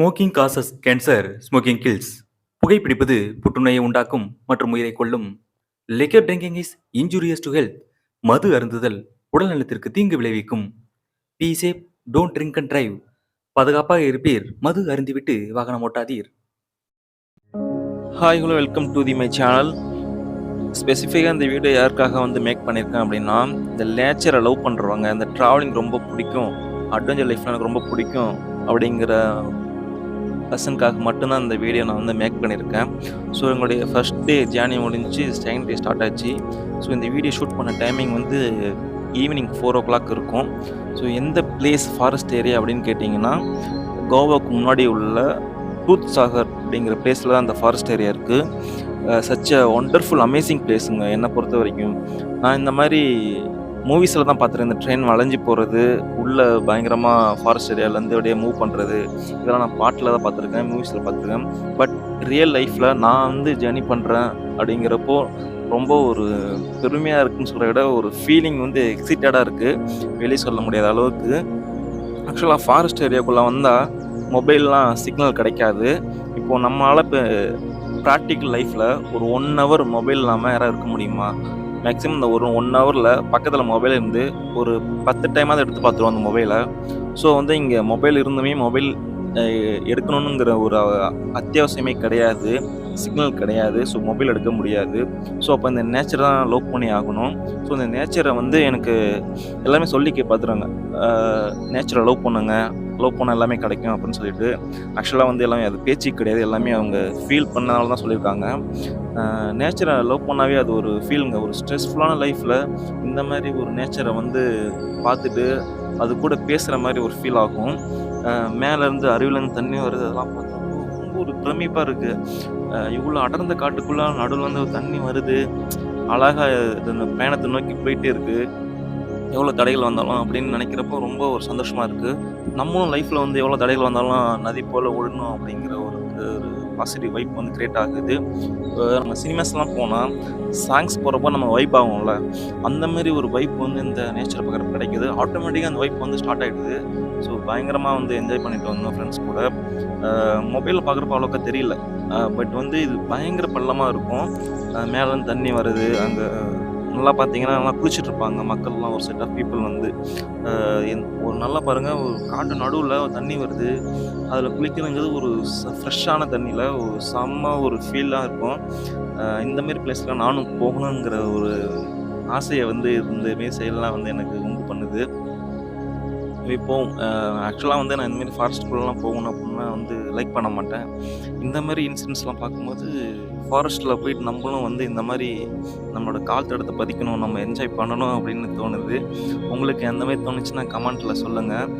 Smoking causes cancer, smoking kills. புகைப்பிடிப்பது புற்றுநோயை உண்டாக்கும் மற்றும் உயிரை கொல்லும். Liquor drinking is injurious to health. மது அருந்துதல் உடல் நலத்திற்கு தீங்கு விளைவிக்கும். Be safe, don't drink and drive. பாதுகாப்பாக இருப்பீர், மது அருந்திவிட்டு வாகனம் ஓட்டாதீர். Hi hello welcome to my channel. ஸ்பெசிஃபிக்காக இந்த வீடியோ யாருக்காக மேக் பண்ணியிருக்கேன் அப்படின்னா, இந்த நேச்சரை லவ் பண்ணுறவங்க, இந்த ட்ராவலிங் ரொம்ப பிடிக்கும், அட்வென்ச்சர் லைஃப்லாம் எனக்கு ரொம்ப பிடிக்கும் அப்படிங்கிற பர்சனுக்காக மட்டும்தான் இந்த வீடியோ நான் மேக் பண்ணியிருக்கேன். ஸோ எங்களுடைய ஃபர்ஸ்ட் டே ஜேர்னி முடிஞ்சு செகண்ட் டே ஸ்டார்ட் ஆச்சு. ஸோ இந்த வீடியோ ஷூட் பண்ண டைமிங் ஈவினிங் 4 o'clock இருக்கும். ஸோ எந்த பிளேஸ் ஃபாரஸ்ட் ஏரியா அப்படின்னு கேட்டிங்கன்னா, கோவாவுக்கு முன்னாடி உள்ள தூத்சாகர் அப்படிங்கிற பிளேஸில் தான் அந்த ஃபாரஸ்ட் ஏரியா இருக்குது. சச் அ ஒண்டர்ஃபுல் அமேசிங் பிளேஸுங்க என்னை பொறுத்த வரைக்கும். நான் இந்த மாதிரி மூவிஸில் தான் பார்த்துருக்கேன். இந்த ட்ரெயின் வளைஞ்சி போகிறது, உள்ளே பயங்கரமாக ஃபாரஸ்ட் ஏரியாவிலேருந்து அப்படியே மூவ் பண்ணுறது, இதெல்லாம் நான் பாட்டில் தான் பார்த்துருக்கேன், மூவிஸில் பார்த்துருக்கேன். பட் ரியல் லைஃப்பில் நான் ஜேர்னி பண்ணுறேன் அப்படிங்கிறப்போ ரொம்ப ஒரு பெருமையாக இருக்குன்னு சொல்கிற விட ஒரு ஃபீலிங் எக்ஸைட்டடாக இருக்குது, வெளியே சொல்ல முடியாத அளவுக்கு. ஆக்சுவலாக ஃபாரஸ்ட் ஏரியாக்குள்ளே வந்தால் மொபைல்லாம் சிக்னல் கிடைக்காது. இப்போது நம்மளால் இப்போ ப்ராக்டிக்கல் லைஃப்பில் ஒரு 1 hour மொபைல் இல்லாமல் யாராவது இருக்க முடியுமா? மேக்ஸிமம் இந்த ஒரு 1 hourல பக்கத்தில் மொபைல் இருந்து ஒரு 10 டைமாவது எடுத்து பார்த்துருவோம் அந்த மொபைலை. ஸோ இங்கே மொபைல் இருந்துமே மொபைல் எடுக்கணுங்கிற ஒரு அத்தியாவசியமே கிடையாது, சிக்னல் கிடையாது. ஸோ மொபைல் எடுக்க முடியாது. ஸோ அப்போ இந்த நேச்சரை தான் லவ் பண்ணி ஆகணும். ஸோ இந்த நேச்சரை எனக்கு எல்லாமே சொல்லி பார்த்துருவாங்க, நேச்சரை லவ் பண்ணுங்க, லவ் பண்ண எல்லாமே கிடைக்கும் அப்படின்னு சொல்லிட்டு. ஆக்சுவலாக எல்லாமே அது பேச்சு கிடையாது, எல்லாமே அவங்க ஃபீல் பண்ணனால தான் சொல்லியிருக்காங்க. நேச்சரை லவ் பண்ணாவே அது ஒரு ஃபீலுங்க. ஒரு ஸ்ட்ரெஸ்ஃபுல்லான லைஃப்பில் இந்த மாதிரி ஒரு நேச்சரை பார்த்துட்டு அது கூட பேசுகிற மாதிரி ஒரு ஃபீல் ஆகும். மேலேருந்து அருவிலேருந்து தண்ணி வருது, அதெல்லாம் பார்த்தப்போ ரொம்ப ஒரு பிரமிப்பாக இருக்குது. இவ்வளோ அடர்ந்த காட்டுக்குள்ளே நடுவில் ஒரு தண்ணி வருது, அழகாக இந்த பயணத்தை நோக்கி போயிட்டே இருக்குது, எவ்வளோ தடைகள் வந்தாலும் அப்படின்னு நினைக்கிறப்போ ரொம்ப ஒரு சந்தோஷமாக இருக்குது. நம்மளும் லைஃப்பில் எவ்வளோ தடைகள் வந்தாலும் நதி போல் ஓடணும் அப்படிங்கிற ஒரு பாசிட்டிவ் வைப் கிரியேட் ஆகுது. நம்ம சினிமாஸ்லாம் போனால் சாங்ஸ் போகிறப்போ நம்ம வைப் ஆகும்ல, அந்த மாதிரி ஒரு வைப் இந்த நேச்சரை பார்க்குறப்ப கிடைக்குது. ஆட்டோமேட்டிக்காக அந்த வைப் ஸ்டார்ட் ஆகிடுது. ஸோ பயங்கரமாக என்ஜாய் பண்ணிட்டு வந்தோம் ஃப்ரெண்ட்ஸ் கூட. மொபைலில் பார்க்குறப்ப அவ்வளோக்கா தெரியல, பட் இது பயங்கர பள்ளமாக இருக்கும். மேலேருந்து தண்ணி வருது, அங்கே நல்லா பார்த்தீங்கன்னா நல்லா குளிச்சுட்ருப்பாங்க மக்கள்லாம். ஒரு செட் ஆஃப் பீப்புள் ஒரு நல்லா பாருங்கள், ஒரு காட்டு நடுவில் தண்ணி வருது, அதில் குளிக்கணுங்கிறது ஒரு ஃப்ரெஷ்ஷான தண்ணியில் ஒரு செம்ம ஒரு ஃபீலாக இருக்கும். இந்தமாரி பிளேஸ்லாம் நானும் போகணுங்கிற ஒரு ஆசையை இந்தமாரி செயல்லாம் எனக்கு உண்டு பண்ணுது. இப்போது ஆக்சுவலாக நான் இந்தமாரி ஃபாரஸ்ட்டுக்குள்ளெலாம் போகணும் அப்படின்னா லைக் பண்ண மாட்டேன். இந்த மாதிரி இன்சிடென்ட்ஸ்லாம் பார்க்கும்போது ஃபாரஸ்ட்டில் போயிட்டு நம்மளும் இந்த மாதிரி நம்மளோட கால் தடத்தை பதிக்கணும், நம்ம என்ஜாய் பண்ணணும் அப்படின்னு தோணுது. உங்களுக்கு அந்த மாதிரி தோணுச்சுன்னா கமெண்ட்டில் சொல்லுங்கள்.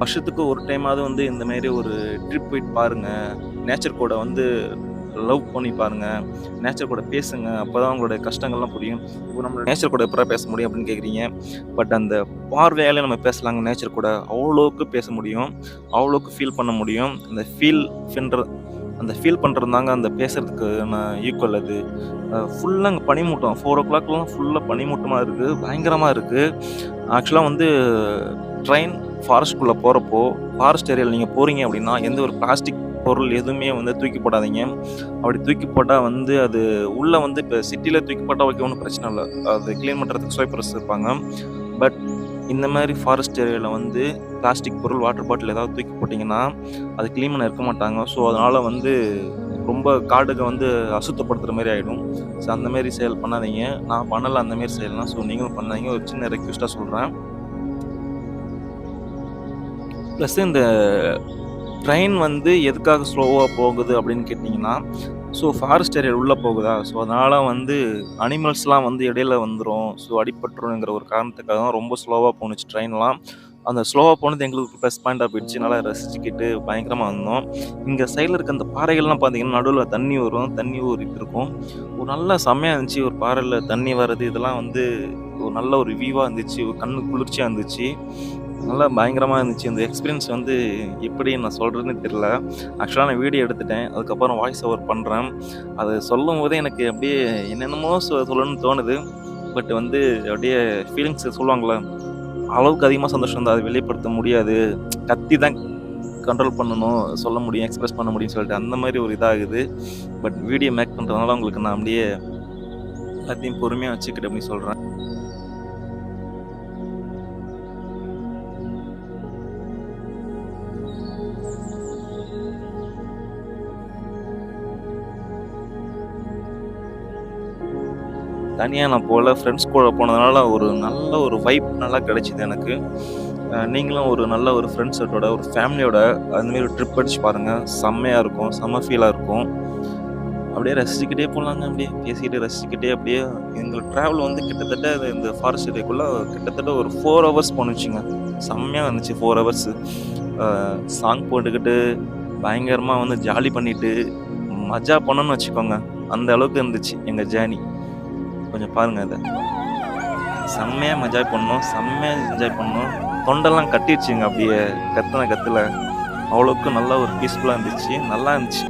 வருஷத்துக்கு ஒரு டைமாவது இந்த மாதிரி ஒரு ட்ரிப் போயிட்டு பாருங்கள். நேச்சர் கூட லவ் பண்ணி பாருங்கள், நேச்சர் கூட பேசுங்க, அப்போ தான் உங்களோட கஷ்டங்கள்லாம் புரியும். இப்போ நம்மளோட நேச்சர் கூட எப்போ பேச முடியும் அப்படின்னு கேட்குறீங்க. பட் அந்த பார்வையாலே நம்ம பேசலாங்க, நேச்சர் கூட அவ்வளோக்கு பேச முடியும், அவ்வளோக்கு ஃபீல் பண்ண முடியும். அந்த ஃபீல் பண்ணுறது தாங்க அந்த பேசுகிறதுக்கு நான் ஈக்குவல். அது ஃபுல்லாக அங்கே பனிமூட்டம், 4 o'clockலாம் ஃபுல்லாக பனிமூட்டமாக இருக்குது, பயங்கரமாக இருக்குது. ஆக்சுவலாக ட்ரெயின் ஃபாரஸ்ட்குள்ளே போகிறப்போ, ஃபாரஸ்ட் ஏரியாவில் நீங்கள் போகிறீங்க அப்படின்னா எந்த ஒரு பிளாஸ்டிக் பொருள் எதுவுமே தூக்கி போடாதீங்க. அப்படி தூக்கி போட்டால் அது உள்ளே இப்போ சிட்டியில் தூக்கி போட்டால் ஓகே, ஒன்றும் பிரச்சனை இல்லை, அது க்ளீன் பண்ணுறதுக்கு ஸ்வைப்பர்ஸ் இருப்பாங்க. பட் இந்த மாதிரி ஃபாரஸ்ட் ஏரியாவில் பிளாஸ்டிக் பொருள், வாட்டர் பாட்டில் ஏதாவது தூக்கி போட்டிங்கன்னா அது க்ளீன் பண்ண இருக்க மாட்டாங்க. ஸோ அதனால் ரொம்ப காடுக்கு அசுத்தப்படுத்துகிற மாதிரி ஆகிடும். ஸோ அந்தமாரி செயல் பண்ணாதீங்க. நான் பண்ணலை அந்தமாரி செயல்லாம். ஸோ நீங்களும் பண்ணாதீங்க, ஒரு சின்ன ரெக்வெஸ்ட்டாக சொல்கிறேன். ப்ளஸ் இந்த ட்ரெயின் எதுக்காக ஸ்லோவாக போகுது அப்படின்னு கேட்டிங்கன்னா, ஸோ ஃபாரஸ்ட் ஏரியா உள்ள போகுதா, ஸோ அதனால வந்து அனிமல்ஸ்லாம் வந்து இடையில வந்துரும். ஸோ அடிபட்டுருங்கிற ஒரு காரணத்துக்காக தான் ரொம்ப ஸ்லோவா போணுச்சு ட்ரெயின்லாம். அந்த ஸ்லோவா போனது எங்களுக்கு ப்ளஸ் பாயிண்ட்டா போயிடுச்சு. நல்லா ரசிச்சுக்கிட்டு பயங்கரமா வந்தோம். இங்க சைடுல இருக்க அந்த பாறைகள்லாம் பார்த்தீங்கன்னா, நடுவுல தண்ணி வரும். தண்ணி ஊறிட்டு இருக்கும். ஒரு நல்லா செம்மையா இருந்துச்சு. ஒரு பாறைல தண்ணி வர்றது இதெல்லாம் வந்து ஒரு நல்ல ஒரு வியூவா இருந்துச்சு. ஒரு கண்ணுக்கு குளிர்ச்சியா இருந்துச்சு. நல்லா பயங்கரமா இருந்துச்சு. இந்த எக்ஸ்பீரியன்ஸ் வந்து எப்படி நான் சொல்றதுன்னு தெரியல. ஆக்சுவலா நான் வீடியோ எடுத்துட்டேன். அதுக்கப்புறம் வாய்ஸ் ஓவர் பண்றேன். அத சொல்லும்போதே எனக்கு அப்படியே என்னென்னமோ சொல்லணும்னு தோணுது. பட் வந்து அப்படியே ஃபீலிங்ஸ் சொல்லுவாங்கல்ல, அளவுக்கு அதிகமா சந்தோஷம் வந்து அத வெளிப்படுத்த முடியாது. கத்தி தான் கண்ட்ரோல் பண்ணணும், சொல்ல முடியும், எக்ஸ்பிரஸ் பண்ண முடியும்னு சொல்லிட்டு அந்த மாரி ஒரு இதாகுது. பட் வீடியோ மேக் பண்றதுனால உங்களுக்கு நான் அப்படியே எல்லாத்தையும் பொறுமையா வச்சுக்கிட்டு அப்படி சொல்றேன். தனியா நான் போல. ஃப்ரெண்ட்ஸ் கூட போனதுனால ஒரு நல்ல ஒரு வைப் நல்லா கிடைச்சது எனக்கு. நீங்களும் ஒரு நல்ல ஒரு ஃப்ரெண்ட்ஸ் செட்டோட, ஒரு ஃபேமிலியோட அதுமாரி ஒரு ட்ரிப் அடிச்சு பாருங்க. செம்மையா இருக்கும். செம்ம ஃபீலா இருக்கும். அப்படியே ரசிச்சுக்கிட்டே போலாங்க. அப்படியே பேசிக்கிட்டு, ரசிச்சுக்கிட்டே அப்படியே எங்க ட்ராவல் வந்து கிட்டத்தட்ட இந்த ஃபாரஸ்ட் ஏரியாக்குள்ள கிட்டத்தட்ட ஒரு 4 ஹவர்ஸ் போணுச்சுங்க. செம்மையா இருந்துச்சு 4 ஹவர்ஸு. சாங் போட்டுக்கிட்டு, பயங்கரமா வந்து ஜாலி பண்ணிட்டு, மஜா பண்ணோம்னு வச்சுக்கோங்க. அந்த அளவுக்கு இருந்துச்சு எங்க ஜேர்னி. கொஞ்சம் பாருங்க அத. செம்மையா மஜாய் பண்ணோம். செம்மையா என்ஜாய் பண்ணோம். தொண்டெல்லாம் கட்டிருச்சுங்க அப்படியே கத்துன கத்துல. அவ்வளவுக்கு நல்ல ஒரு பீஸ்ஃபுல்லா இருந்துச்சு. நல்லா இருந்துச்சு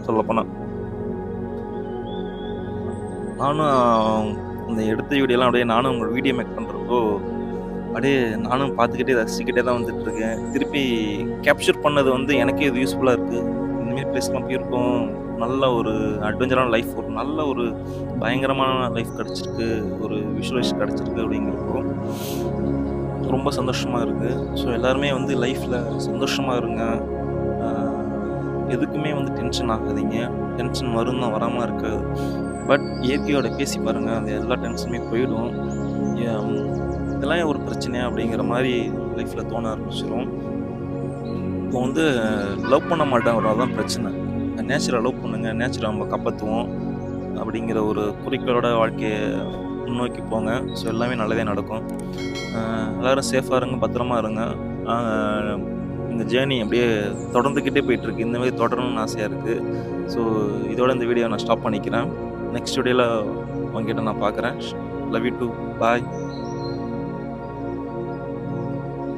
சொல்லப்போனா. நானும் இந்த எடுத்த வீடியோலாம் அப்படியே நானும் உங்க வீடியோ மேக் பண்றப்போ, அப்படியே நானும் பார்த்துக்கிட்டே ரசிச்சுக்கிட்டே தான் வந்துட்டுருக்கேன். திருப்பி கேப்சர் பண்ணது வந்து எனக்கே இது யூஸ்ஃபுல்லா இருக்கு. இந்த மாரி பிளேஸ்லாம் போயிருக்கோம். நல்ல ஒரு அட்வென்ச்சரான லைஃப், ஒரு நல்ல ஒரு பயங்கரமான லைஃப் கிடைச்சிருக்கு. ஒரு விஷுவலைஸ் கிடைச்சிருக்கு அப்படிங்கிறப்போ, ரொம்ப சந்தோஷமா இருக்கு. ஸோ எல்லாருமே வந்து லைஃப்ல சந்தோஷமா இருங்க. அ எதுக்குமே வந்து டென்ஷன் ஆகாதீங்க. டென்ஷன் வரும் தான், வராம இருக்காது. பட் இயற்கையோட பேசி பாருங்க. அது எல்லா டென்ஷனுமே போயிடும். எம் இதெல்லாம் ஏன் ஒரு பிரச்சனையா? அப்படிங்கிற மாரி லைஃப்ல தோண ஆரம்பிச்சுரும். இப்போ வந்து லவ் பண்ண மாட்டேங்கிறோம் அதான் பிரச்சனை. நேச்சர லவ் பண்ணுங்க. நேச்சர நம்ம காப்பாத்துவோம். அப்படிங்கிற ஒரு குறிக்கோளோட வாழ்க்கைய முன்னோக்கி போங்க. ஸோ எல்லாமே நல்லதே நடக்கும். எல்லாரும் சேஃபா இருங்க, பத்திரமா இருங்க. அ இந்த ஜேர்னி அப்படியே தொடர்ந்துக்கிட்டே போயிட்டுருக்கு. இந்த மாரி தொடரணும்னு ஆசையா இருக்கு. ஸோ இதோட இந்த வீடியோ நான் ஸ்டாப் பண்ணிக்கிறேன். நெக்ஸ்ட் வீடியோல உங்ககிட்ட நான் பார்க்குறேன். Love you too. பாய்.